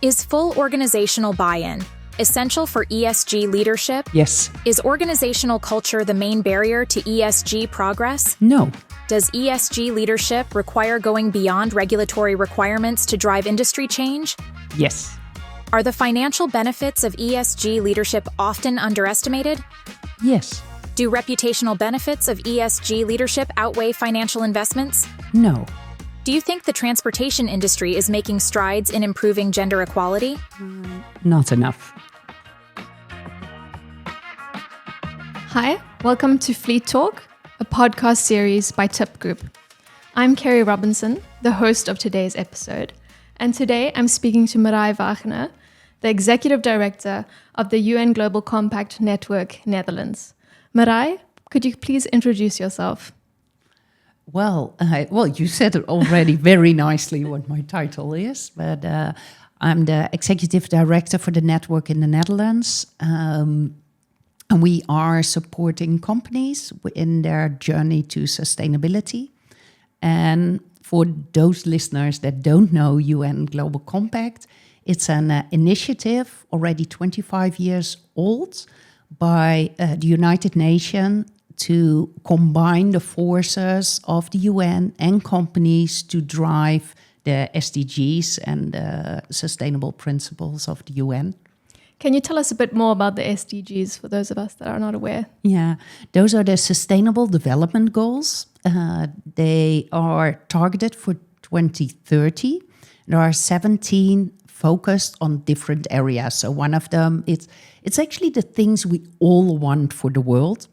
Is full organizational buy-in essential for ESG leadership? Yes. Is organizational culture the main barrier to ESG progress? No. Does ESG leadership require going beyond regulatory requirements to drive industry change? Yes. Are the financial benefits of ESG leadership often underestimated? Yes. Do reputational benefits of ESG leadership outweigh financial investments? No. Do you think the transportation industry is making strides in improving gender equality? Not enough. Hi, welcome to Fleet Talk, a podcast series by Tip Group. I'm Kerri Robinson, the host of today's episode, and today I'm speaking to Merei Wagenaar, the Executive Director of the UN Global Compact Network, Netherlands. Merei, could you please introduce yourself? Well, you said it already very nicely what my title is, but I'm the Executive Director for the network in the Netherlands. And we are supporting companies in their journey to sustainability. And for those listeners that don't know UN Global Compact, it's an initiative already 25 years old by the United Nations to combine the forces of the UN and companies to drive the SDGs and the sustainable principles of the UN. Can you tell us a bit more about the SDGs for those of us that are not aware? Yeah, those are the Sustainable Development Goals. They are targeted for 2030. There are 17 focused on different areas. So one of them, it's actually the things we all want for the world.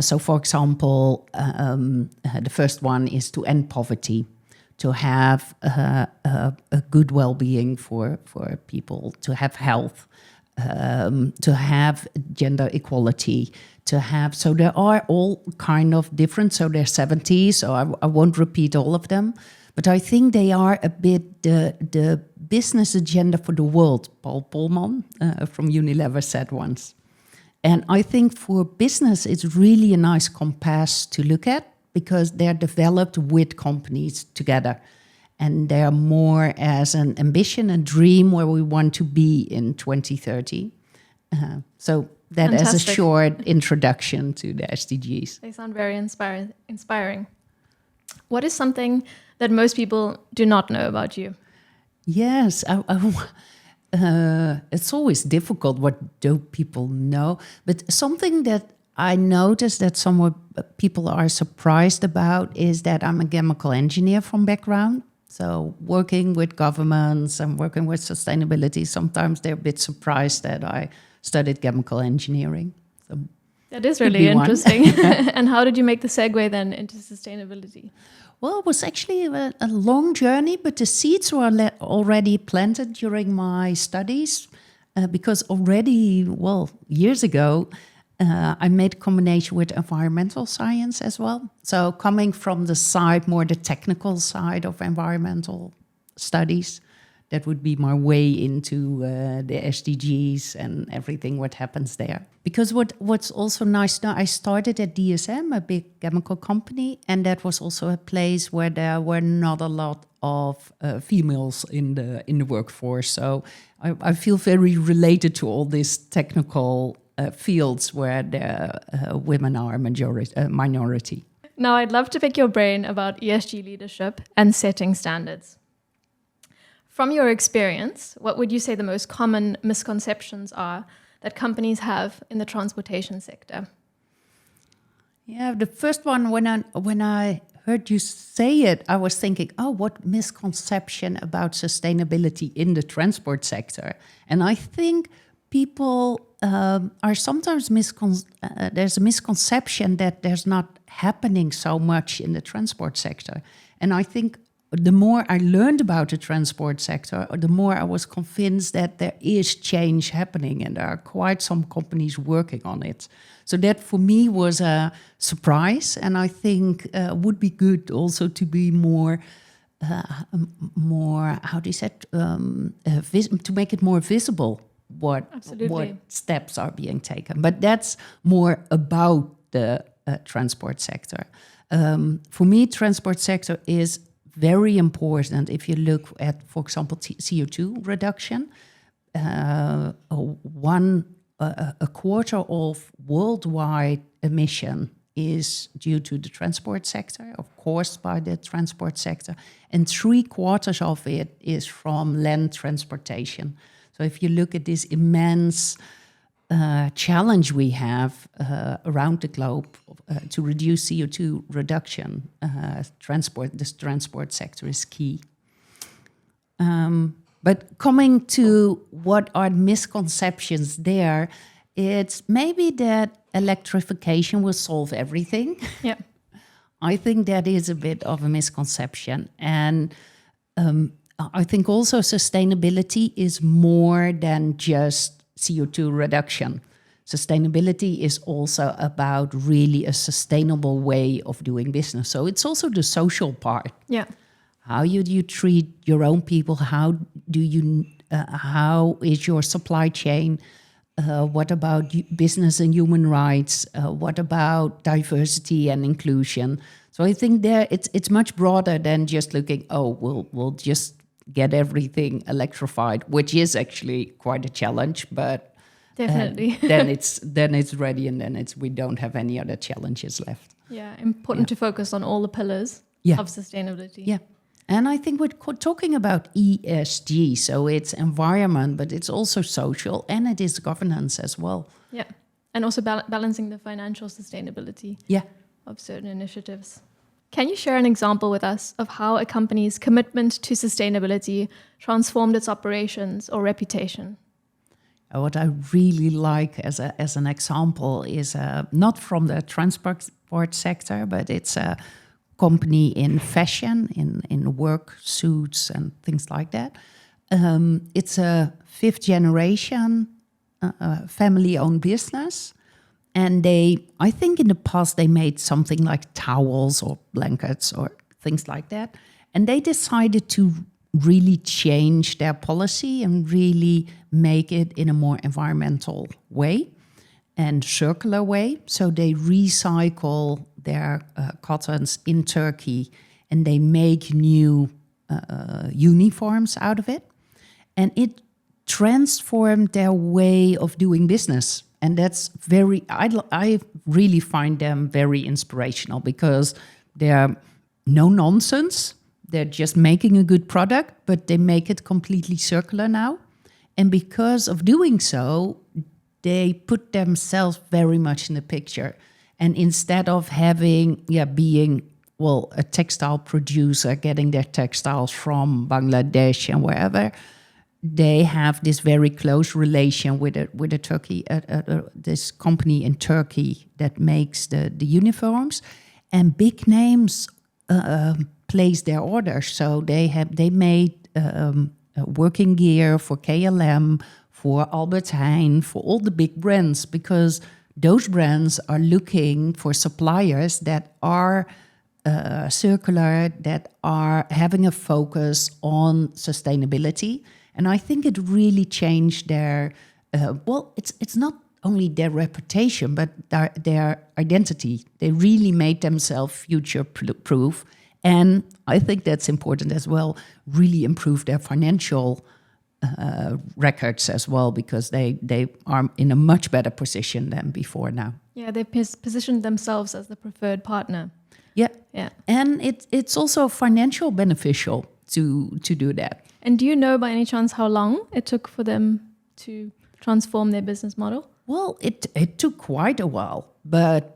So for example, the first one is to end poverty, to have a good well-being for people, to have health, to have gender equality, so there are all kind of different, so there's 70, so I won't repeat all of them, but I think they are a bit the business agenda for the world, Paul Polman from Unilever said once. And I think for business, it's really a nice compass to look at because they're developed with companies together. And they are more as an ambition, a dream where we want to be in 2030. So that Fantastic. As a short introduction to the SDGs. They sound very inspiring. What is something that most people do not know about you? Yes, it's always difficult what do people know. But something that I noticed that some people are surprised about is that I'm a chemical engineer from background. So working with governments and working with sustainability, sometimes they're a bit surprised that I studied chemical engineering. So that is really interesting. And how did you make the segue then into sustainability? Well, it was actually a long journey, but the seeds were already planted during my studies because already, years ago, I made a combination with environmental science as well. So coming from the side, more the technical side of environmental studies, that would be my way into the SDGs and everything what happens there. Because what's also nice now, I started at DSM, a big chemical company, and that was also a place where there were not a lot of females in the workforce. So I feel very related to all these technical fields where the women are a minority. Now, I'd love to pick your brain about ESG leadership and setting standards. From your experience, what would you say the most common misconceptions are that companies have in the transportation sector? Yeah, the first one, when I heard you say it, I was thinking, what misconception about sustainability in the transport sector? And I think people are sometimes there's a misconception that there's not happening so much in the transport sector. And I think the more I learned about the transport sector, the more I was convinced that there is change happening and there are quite some companies working on it. So that for me was a surprise, and I think would be good also to be more, how do you say it, to make it more visible what steps are being taken. But that's more about the transport sector. For me, transport sector is very important if you look at, for example, CO2 reduction. A quarter of worldwide emission is due to the transport sector, of course, by the transport sector, and 3/4 of it is from land transportation. So if you look at this immense challenge we have around the globe to reduce CO2 reduction, this transport sector is key. But coming to what are misconceptions there, it's maybe that electrification will solve everything. Yeah. I think that is a bit of a misconception. And I think also sustainability is more than just CO2 reduction. Sustainability is also about really a sustainable way of doing business. So it's also the social part. Yeah. How do you treat your own people? How is your supply chain? What about business and human rights? What about diversity and inclusion? So I think there it's much broader than just looking, we'll just get everything electrified, which is actually quite a challenge, but definitely. then it's ready, and then we don't have any other challenges left. Yeah, important to focus on all the pillars of sustainability. Yeah. And I think we're talking about ESG, so it's environment, but it's also social, and it is governance as well. Yeah, and also balancing the financial sustainability of certain initiatives. Can you share an example with us of how a company's commitment to sustainability transformed its operations or reputation? What I really like as an example is not from the transport sector, but it's a company in fashion, in work suits and things like that. It's a 5th generation family-owned business. And I think in the past they made something like towels or blankets or things like that. And they decided to really change their policy and really make it in a more environmental way and circular way. So they recycle their cottons in Turkey, and they make new uniforms out of it. And it transformed their way of doing business. And that's I really find them very inspirational, because they're no nonsense. They're just making a good product, but they make it completely circular now. And because of doing so, they put themselves very much in the picture. And instead of being a textile producer, getting their textiles from Bangladesh and wherever, they have this very close relation with a Turkey, this company in Turkey that makes the uniforms, and big names place their orders. So they made working gear for KLM, for Albert Heijn, for all the big brands, because those brands are looking for suppliers that are circular, that are having a focus on sustainability. And I think it really changed their, it's not only their reputation, but their identity. They really made themselves future-proof. And I think that's important as well, really improve their financial records as well, because they are in a much better position than before now. Yeah, they positioned themselves as the preferred partner. Yeah. And it's also financial beneficial to do that. And do you know by any chance how long it took for them to transform their business model? Well, it took quite a while, but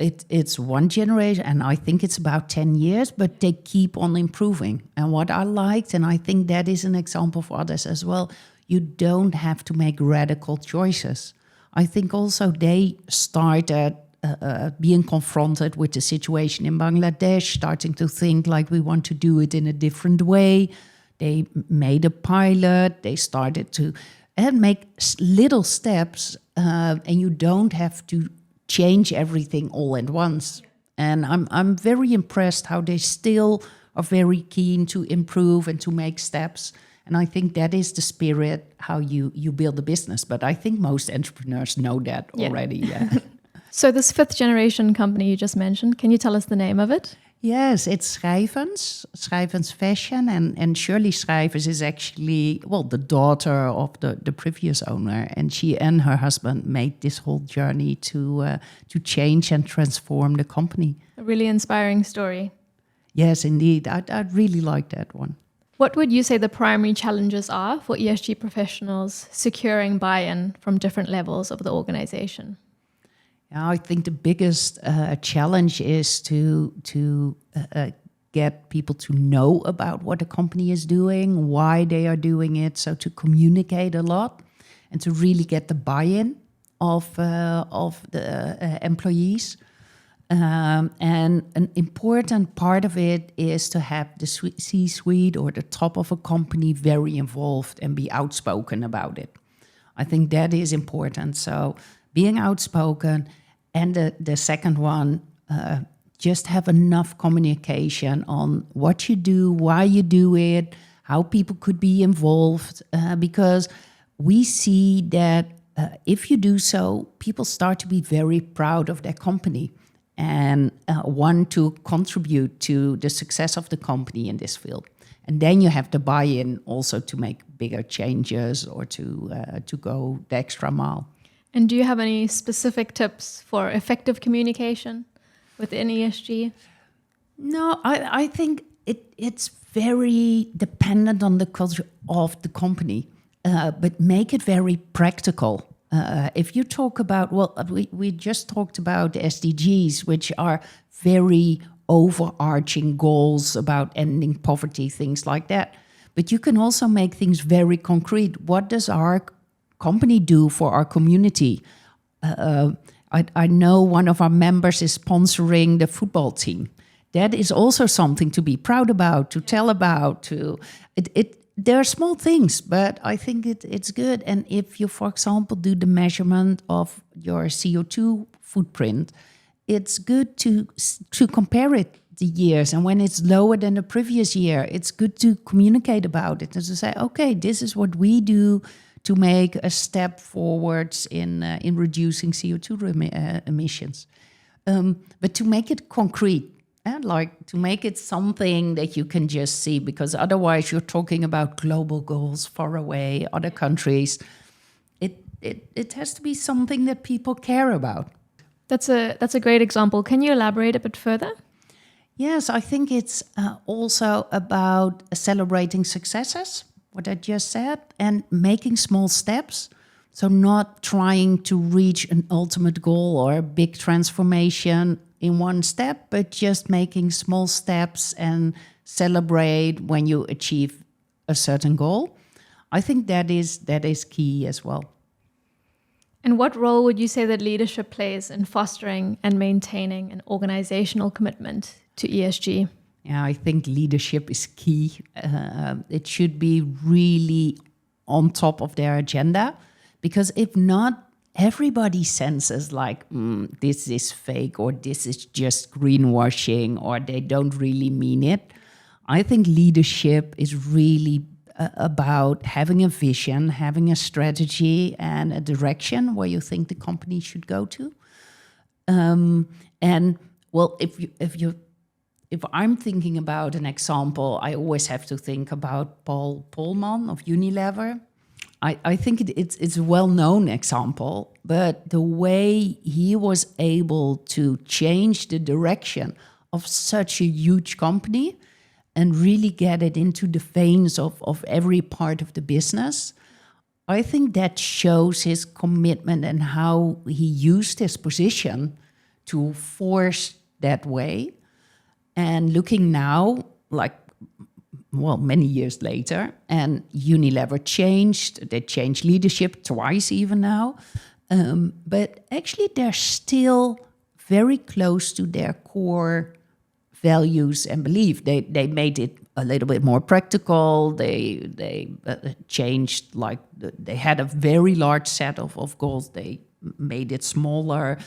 it's one generation, and I think it's about 10 years, but they keep on improving. And what I liked, and I think that is an example for others as well, you don't have to make radical choices. I think also they started being confronted with the situation in Bangladesh, starting to think like we want to do it in a different way. They made a pilot, they started to make little steps, and you don't have to change everything all at once. And I'm very impressed how they still are very keen to improve and to make steps. And I think that is the spirit how you build a business. But I think most entrepreneurs know that already. Yeah. So this 5th generation company you just mentioned, can you tell us the name of it? Yes, it's Schrijvens Fashion, and Shirley Schrijvers is actually, the daughter of the previous owner, and she and her husband made this whole journey to change and transform the company. A really inspiring story. Yes, indeed. I really like that one. What would you say the primary challenges are for ESG professionals securing buy-in from different levels of the organization? Yeah, I think the biggest challenge is to get people to know about what the company is doing, why they are doing it. So to communicate a lot and to really get the buy-in of the employees. And an important part of it is to have the C-suite or the top of a company very involved and be outspoken about it. I think that is important. So being outspoken, and the second one, just have enough communication on what you do, why you do it, how people could be involved, because we see that if you do so, people start to be very proud of their company and want to contribute to the success of the company in this field. And then you have the buy-in also to make bigger changes or to go the extra mile. And do you have any specific tips for effective communication within ESG? No, I think it's very dependent on the culture of the company, but make it very practical. If you talk about, we just talked about the SDGs, which are very overarching goals about ending poverty, things like that. But you can also make things very concrete. What does our company do for our community? I know one of our members is sponsoring the football team. That is also something to be proud about, to tell about. There are small things, but I think it's good. And if you, for example, do the measurement of your CO2 footprint, it's good to compare it the years. And when it's lower than the previous year, it's good to communicate about it and to say, okay, this is what we do to make a step forwards in reducing CO2 emissions. But to make it concrete, like to make it something that you can just see, because otherwise you're talking about global goals far away, other countries. It has to be something that people care about. That's a great example. Can you elaborate a bit further? Yes, I think it's also about celebrating successes, what I just said, and making small steps. So not trying to reach an ultimate goal or a big transformation in one step, but just making small steps and celebrate when you achieve a certain goal. I think that is key as well. And what role would you say that leadership plays in fostering and maintaining an organizational commitment to ESG? Yeah, I think leadership is key. It should be really on top of their agenda, because if not, everybody senses like, this is fake, or this is just greenwashing, or they don't really mean it. I think leadership is really about having a vision, having a strategy and a direction where you think the company should go to. And well, if I'm thinking about an example, I always have to think about Paul Polman of Unilever. I think it's a well-known example, but the way he was able to change the direction of such a huge company and really get it into the veins of every part of the business, I think that shows his commitment and how he used his position to force that way. And looking now, many years later, and Unilever changed. They changed leadership twice even now. But actually, they're still very close to their core values and belief. They made it a little bit more practical. They changed, they had a very large set of goals. They made it smaller.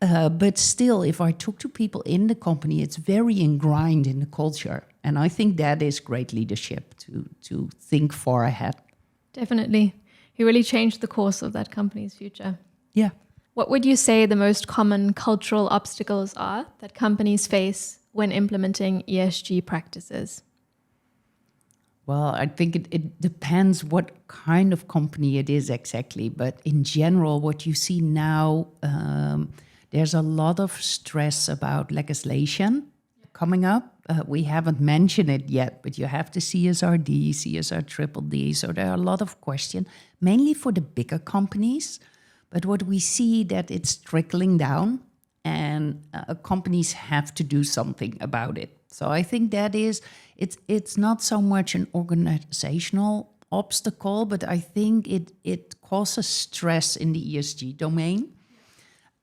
But still, if I talk to people in the company, it's very ingrained in the culture. And I think that is great leadership, to think far ahead. Definitely. He really changed the course of that company's future. Yeah. What would you say the most common cultural obstacles are that companies face when implementing ESG practices? Well, I think it depends what kind of company it is exactly. But in general, what you see now, there's a lot of stress about legislation coming up. We haven't mentioned it yet, but you have the CSRD, CSR D. So there are a lot of questions, mainly for the bigger companies. But what we see that it's trickling down, and companies have to do something about it. So I think that is, it's not so much an organizational obstacle, but I think it causes stress in the ESG domain.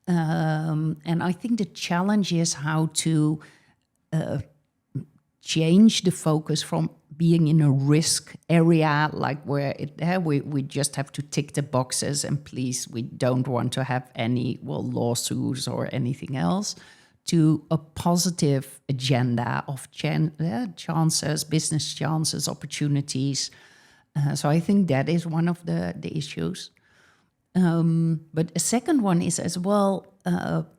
And I think the challenge is how to change the focus from being in a risk area, like where we just have to tick the boxes and please, we don't want to have any lawsuits or anything else, to a positive agenda of chances, business chances, opportunities. So I think that is one of the issues. But a second one is as well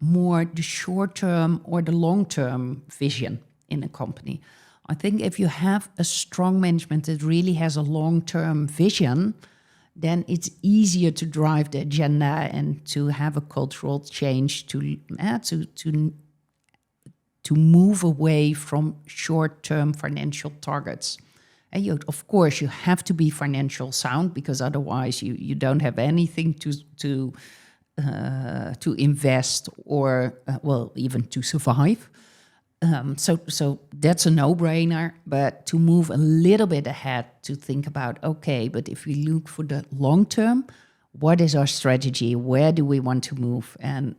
more the short-term or the long-term vision in a company. I think if you have a strong management that really has a long-term vision, then it's easier to drive the agenda and to have a cultural change to move away from short-term financial targets. And of course, you have to be financial sound, because otherwise you don't have anything to invest or even to survive. So that's a no-brainer. But to move a little bit ahead, to think about, okay, but if we look for the long term, what is our strategy? Where do we want to move? And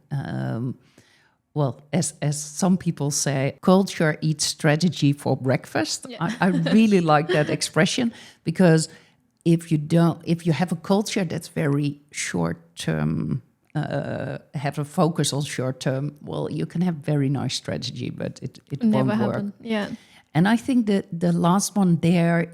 as some people say, culture eats strategy for breakfast. Yeah. I really like that expression, because if you have a culture that's very short term, have a focus on short term, you can have very nice strategy, but it never won't happen. work. Yeah. And I think that the last one there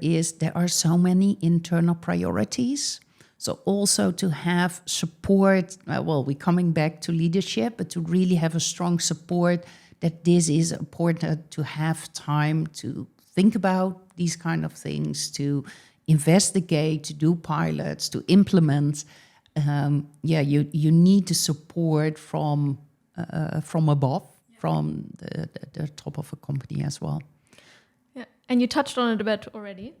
are so many internal priorities. So also to have support, we're coming back to leadership, but to really have a strong support that this is important, to have time to think about these kind of things, to investigate, to do pilots, to implement. You need the support from above, from the top of a company as well. Yeah, and you touched on it a bit already.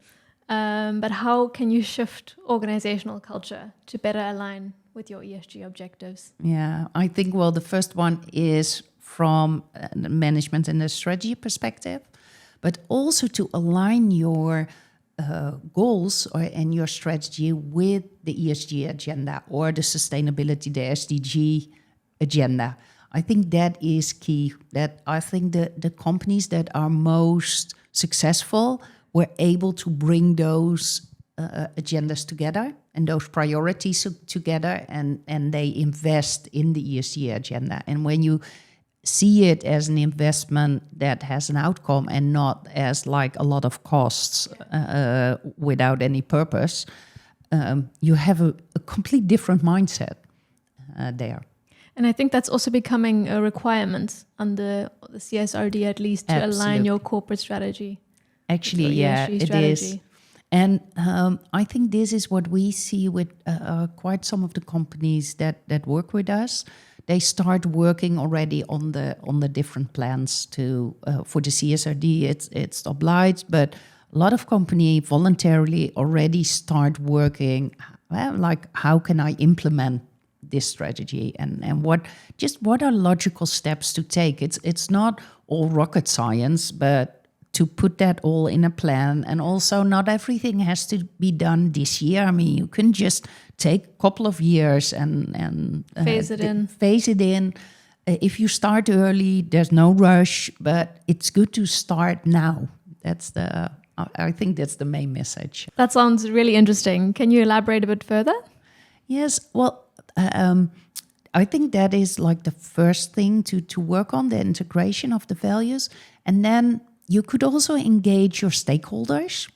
But how can you shift organizational culture to better align with your ESG objectives? Yeah, I think, the first one is from the management and the strategy perspective, but also to align your goals and your strategy with the ESG agenda or the sustainability, the SDG agenda. I think that is key. That I think the companies that are most successful were able to bring those agendas together and those priorities together, and they invest in the ESG agenda. And when you see it as an investment that has an outcome and not as like a lot of costs without any purpose, you have a complete different mindset there. And I think that's also becoming a requirement under the CSRD, at least, to align your corporate strategy. Actually, yeah, it is. And I think this is what we see with quite some of the companies that work with us. They start working already on the different plans for the CSRD. It's obliged, but a lot of companies voluntarily already start working. Like, how can I implement this strategy, and what are logical steps to take? It's not all rocket science, but to put that all in a plan. And also, not everything has to be done this year. I mean, you can just take a couple of years and phase it in. Phase it in. If you start early, there's no rush, but it's good to start now. I think that's the main message. That sounds really interesting. Can you elaborate a bit further? Yes. Well, I think that is like the first thing to work on, the integration of the values, and then you could also engage your stakeholders,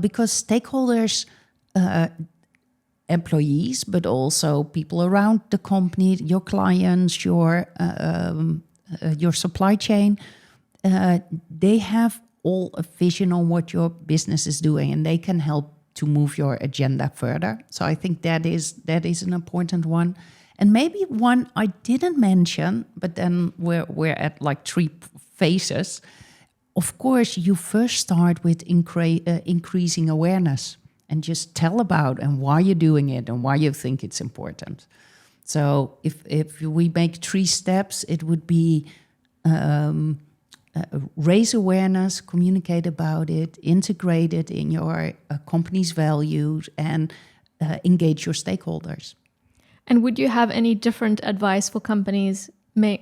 because stakeholders, employees, but also people around the company, your clients, your supply chain, they have all a vision on what your business is doing, and they can help to move your agenda further. So I think that is an important one. And maybe one I didn't mention, but then we're at like 3 phases. Of course, you first start with increasing awareness and just tell about and why you're doing it and why you think it's important. So if we make 3 steps, it would be raise awareness, communicate about it, integrate it in your company's values, and engage your stakeholders. And would you have any different advice for companies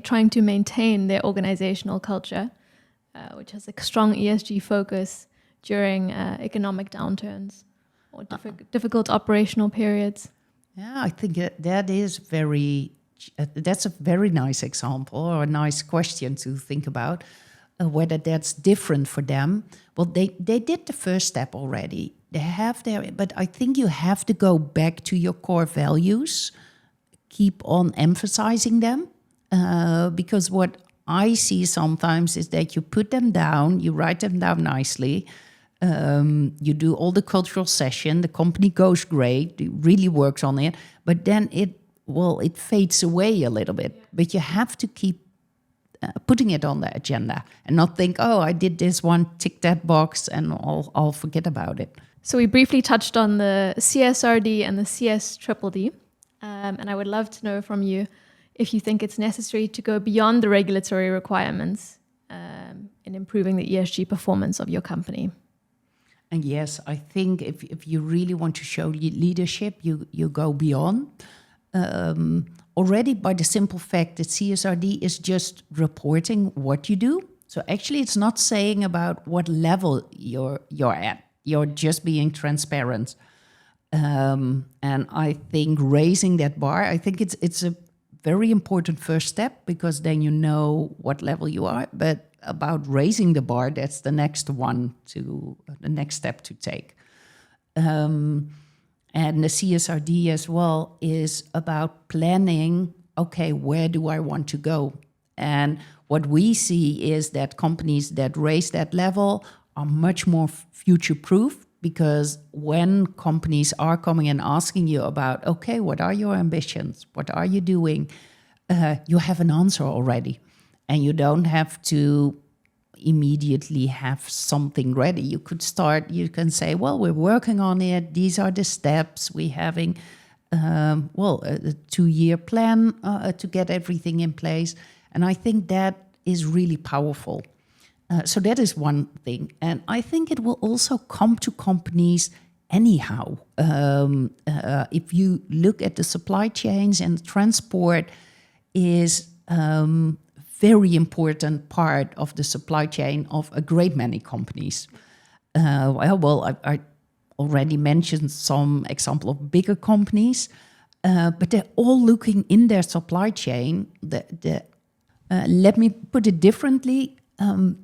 trying to maintain their organizational culture, which has a strong ESG focus during economic downturns or difficult operational periods? Yeah, I think that is that's a very nice example or a nice question to think about, whether that's different for them. Well, they did the first step already. They have but I think you have to go back to your core values, keep on emphasizing them, because what I see sometimes is that you put them down, you write them down nicely, you do all the cultural session, the company goes great, it really works on it, but then it fades away a little bit. But you have to keep putting it on the agenda and not think, oh, I did this one, tick that box, and I'll forget about it. So we briefly touched on the CSRD and the CSDDD, and I would love to know from you if you think it's necessary to go beyond the regulatory requirements in improving the ESG performance of your company. And yes, I think if you really want to show leadership, you go beyond. Already by the simple fact that CSRD is just reporting what you do. So actually it's not saying about what level you're at. You're just being transparent. And I think raising that bar, I think it's a very important first step, because then you know what level you are. But about raising the bar, that's the next step to take. And the CSRD as well is about planning, okay, where do I want to go? And what we see is that companies that raise that level are much more future-proof, because when companies are coming and asking you about, okay, what are your ambitions? What are you doing? You have an answer already. And you don't have to immediately have something ready. You can say, well, we're working on it. These are the steps. We're having, a 2-year plan to get everything in place. And I think that is really powerful. So that is one thing. And I think it will also come to companies anyhow. If you look at the supply chains, and transport is very important part of the supply chain of a great many companies. I already mentioned some example of bigger companies, but they're all looking in their supply chain. Let me put it differently.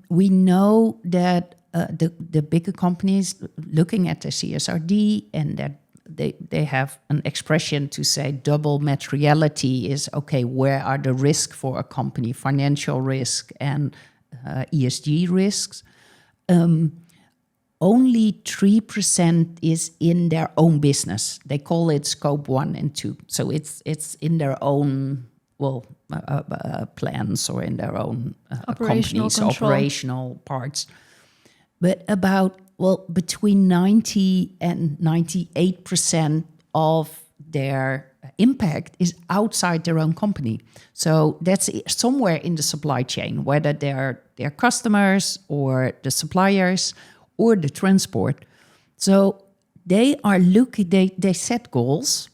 We know that the bigger companies looking at the CSRD, and that they have an expression to say double materiality is, okay, where are the risks for a company, financial risk and ESG risks. Only 3% is in their own business. They call it scope 1 and 2. So it's in their own plans or in their own companies, operational parts. But between 90 and 98% of their impact is outside their own company. So that's somewhere in the supply chain, whether they're their customers or the suppliers or the transport. So they are looking, they set goals,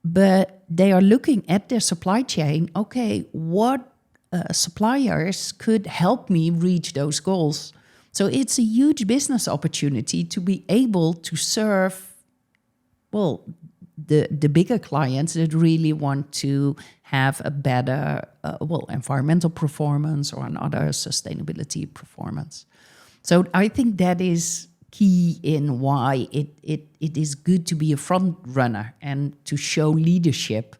but they are looking at their supply chain. Okay, what suppliers could help me reach those goals? So it's a huge business opportunity to be able to serve, the bigger clients that really want to have a better, environmental performance or another sustainability performance. So I think that is key in why it is good to be a front runner and to show leadership,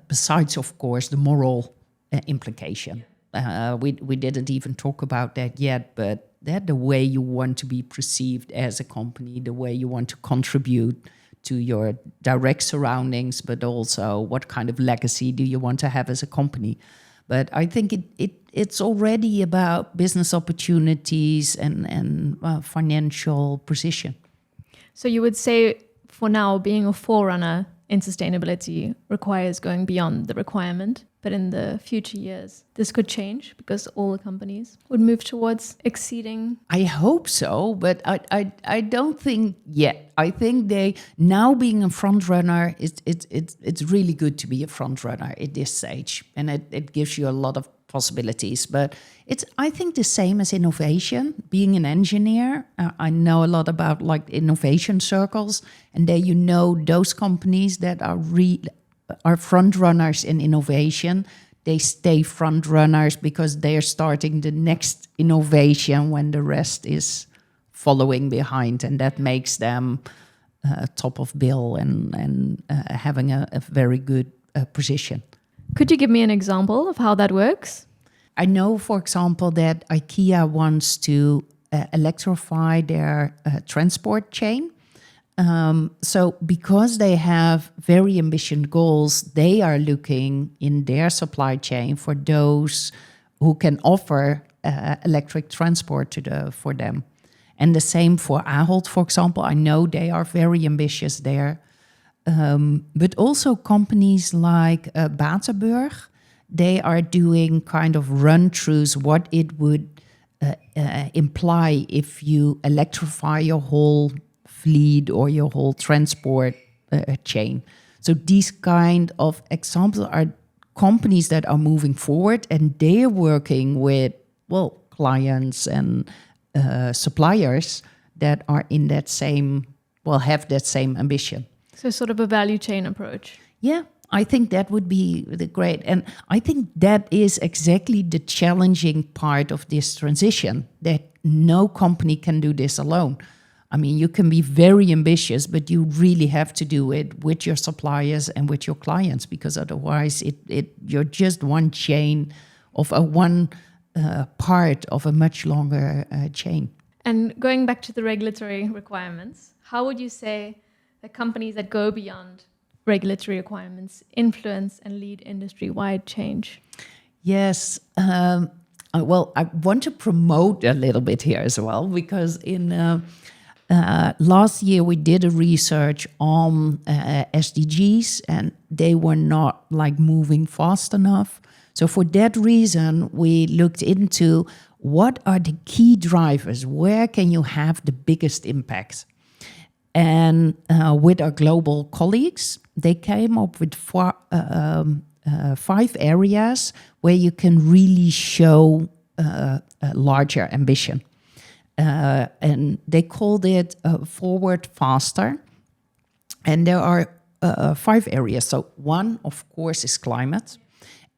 besides, of course, the moral implication. we didn't even talk about that yet, but that the way you want to be perceived as a company, the way you want to contribute to your direct surroundings, but also what kind of legacy do you want to have as a company. But I think it's already about business opportunities and financial position. So you would say, for now, being a forerunner in sustainability requires going beyond the requirement, but in the future years, this could change because all the companies would move towards exceeding. I hope so, but I don't think yet. I think now being a front runner, it's really good to be a front runner at this stage, and it gives you a lot of possibilities. But it's, I think, the same as innovation. Being an engineer, I know a lot about like innovation circles, and there those companies that are front runners in innovation. They stay front runners because they are starting the next innovation when the rest is following behind, and that makes them top of bill and having a very good position. Could you give me an example of how that works? I know, for example, that IKEA wants to electrify their transport chain. So because they have very ambitious goals, they are looking in their supply chain for those who can offer electric transport for them. And the same for Ahold, for example. I know they are very ambitious there. But also companies like Batenburg, they are doing kind of run-throughs what it would imply if you electrify your whole fleet or your whole transport chain. So these kind of examples are companies that are moving forward, and they're working with, clients and suppliers that are in that same, have that same ambition. So sort of a value chain approach. Yeah, I think that would be great. And I think that is exactly the challenging part of this transition, that no company can do this alone. I mean, you can be very ambitious, but you really have to do it with your suppliers and with your clients, because otherwise you're just one chain of one part of a much longer chain. And going back to the regulatory requirements, how would you say the companies that go beyond regulatory requirements influence and lead industry-wide change? Yes. I want to promote a little bit here as well, because in last year we did a research on SDGs, and they were not moving fast enough. So for that reason, we looked into what are the key drivers, where can you have the biggest impacts? And with our global colleagues, they came up with 5 areas where you can really show a larger ambition. And they called it Forward Faster. And there are 5 areas. So one, of course, is climate.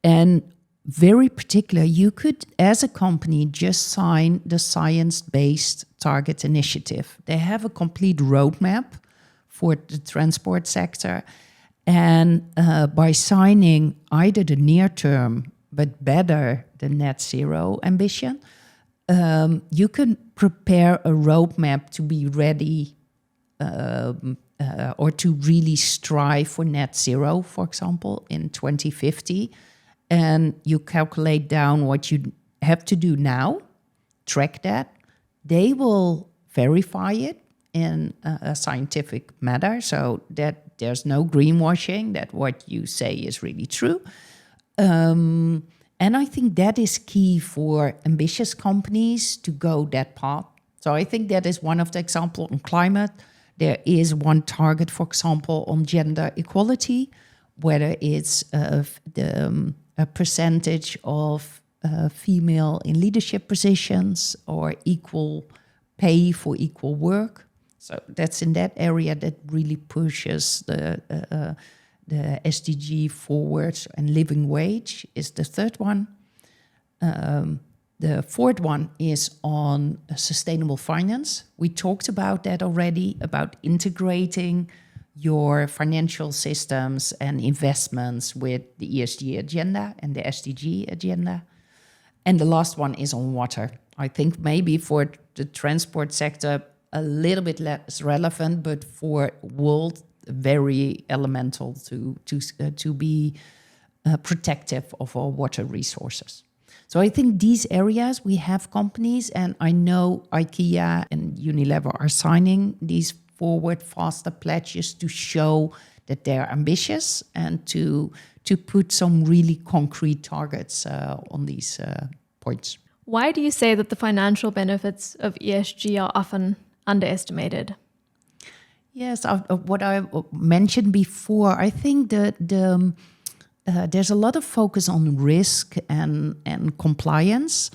And very particular, you could, as a company, just sign the Science-Based Target Initiative. They have a complete roadmap for the transport sector. And by signing either the near-term, but better, the net zero ambition, you can prepare a roadmap to be ready or to really strive for net zero, for example, in 2050. And you calculate down what you have to do now, track that. They will verify it in a scientific manner, so that there's no greenwashing, that what you say is really true. And I think that is key for ambitious companies to go that path. So I think that is one of the examples on climate. There is one target, for example, on gender equality, whether it's a percentage of female in leadership positions or equal pay for equal work. So that's in that area that really pushes the SDG forward, and living wage is the third one. The fourth one is on sustainable finance. We talked about that already, about integrating your financial systems and investments with the ESG agenda and the SDG agenda. And the last one is on water. I think maybe for the transport sector, a little bit less relevant, but for world, very elemental to be protective of our water resources. So I think these areas, we have companies, and I know IKEA and Unilever are signing these forward, faster pledges to show that they're ambitious and to put some really concrete targets on these points. Why do you say that the financial benefits of ESG are often underestimated? Yes, what I mentioned before, I think that there's a lot of focus on risk and compliance.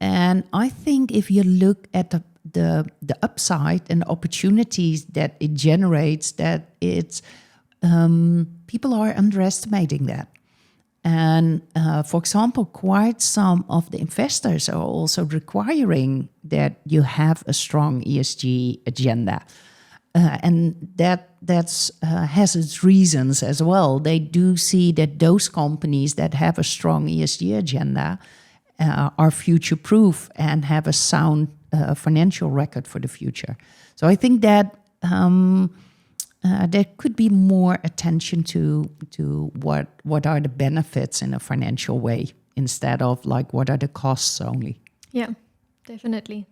And I think if you look at the upside and opportunities that it generates, that it's people are underestimating that. And for example, quite some of the investors are also requiring that you have a strong ESG agenda. And that has its reasons as well. They do see that those companies that have a strong ESG agenda are future-proof and have a sound financial record for the future. So I think that there could be more attention to what are the benefits in a financial way instead of like what are the costs only. Yeah, definitely.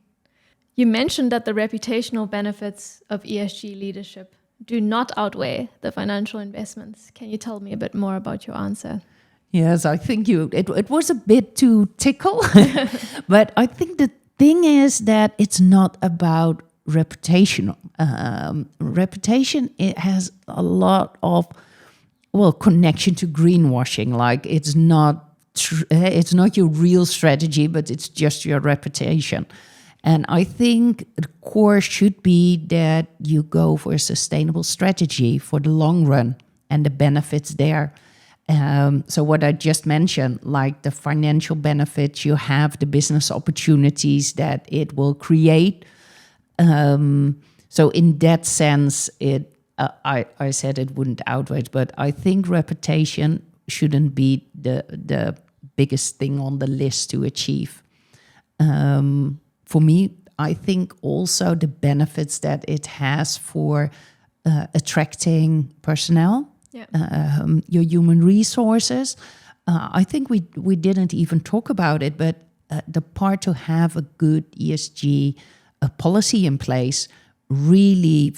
You mentioned that the reputational benefits of ESG leadership do not outweigh the financial investments. Can you tell me a bit more about your answer? Yes, I think it was a bit too tickle, but I think the thing is that it's not about reputation. Reputation, it has a lot of connection to greenwashing. Like it's not your real strategy, but it's just your reputation. And I think the core should be that you go for a sustainable strategy for the long run and the benefits there. So what I just mentioned, like the financial benefits, you have the business opportunities that it will create. So in that sense, I said it wouldn't outweigh, but I think reputation shouldn't be the biggest thing on the list to achieve. For me, I think also the benefits that it has for attracting personnel, your human resources. I think we didn't even talk about it, but the part to have a good ESG policy in place really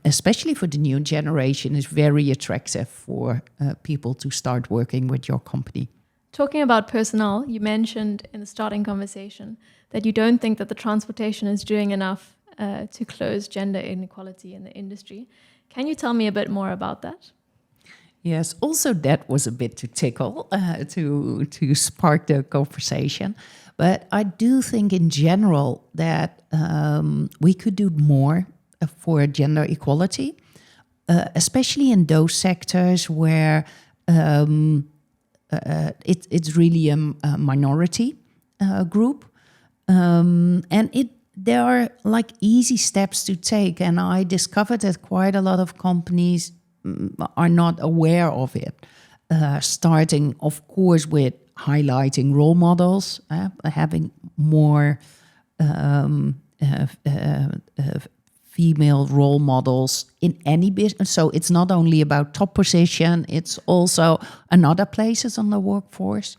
especially for the new generation is very attractive for people to start working with your company. Talking about personnel, you mentioned in the starting conversation that you don't think that the transportation is doing enough to close gender inequality in the industry. Can you tell me a bit more about that? Yes, also that was a bit to tickle, to spark the conversation. But I do think in general that we could do more for gender equality, especially in those sectors where it's really a minority group. And there are like easy steps to take. And I discovered that quite a lot of companies are not aware of it. Starting, of course, with highlighting role models, having more female role models in any business. So it's not only about top position, it's also in other places on the workforce.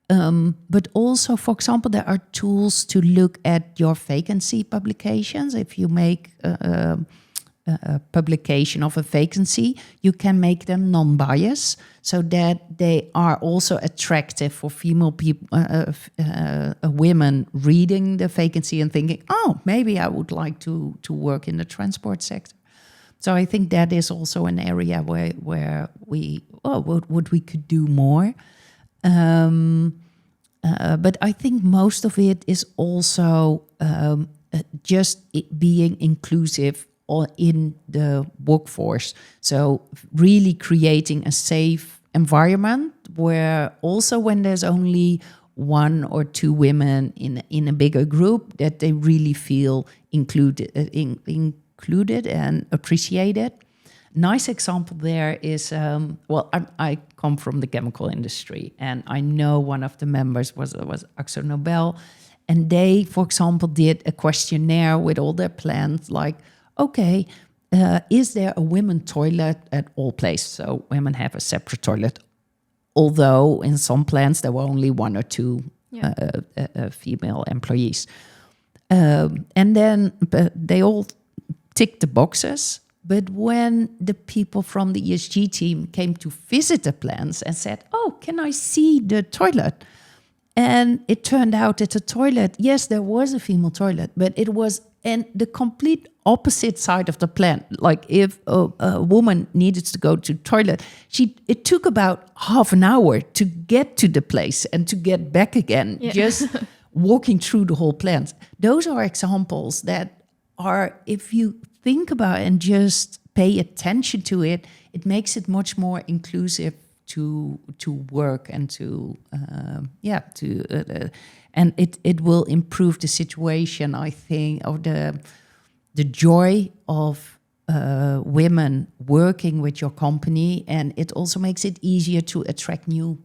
But also, for example, there are tools to look at your vacancy publications. If you make a publication of a vacancy, you can make them non-biased so that they are also attractive for female people, women reading the vacancy and thinking, oh, maybe I would like to work in the transport sector. So I think that is also an area where we what we could do more. But I think most of it is also just being inclusive in the workforce. So really creating a safe environment where also when there's only one or two women in a bigger group, that they really feel included and appreciated. Nice example there is, I come from the chemical industry, and I know one of the members was Akzo Nobel, and they, for example, did a questionnaire with all their plants, like, okay, is there a women toilet at all places? So women have a separate toilet, although in some plants there were only one or two female employees. And then they all ticked the boxes. But when the people from the ESG team came to visit the plants and said, oh, can I see the toilet? And it turned out that the toilet, yes, there was a female toilet, but it was in the complete opposite side of the plant. Like if a woman needed to go to the toilet, it took about half an hour to get to the place and to get back again, just walking through the whole plant. Those are examples that are, if you think about it and just pay attention to it, it makes it much more inclusive to work and and it will improve the situation, I think, of the joy of women working with your company, and it also makes it easier to attract new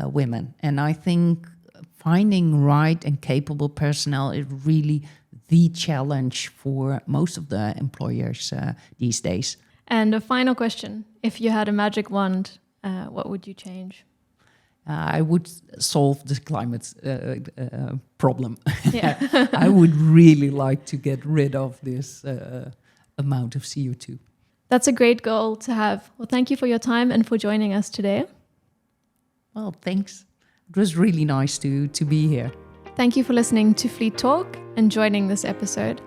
women. And I think finding right and capable personnel is really the challenge for most of the employers these days. And a final question: if you had a magic wand, what would you change? I would solve the climate problem. I would really like to get rid of this amount of CO2. That's a great goal to have. Well, thank you for your time and for joining us today. Well, thanks. It was really nice to be here. Thank you for listening to Fleet Talk and joining this episode.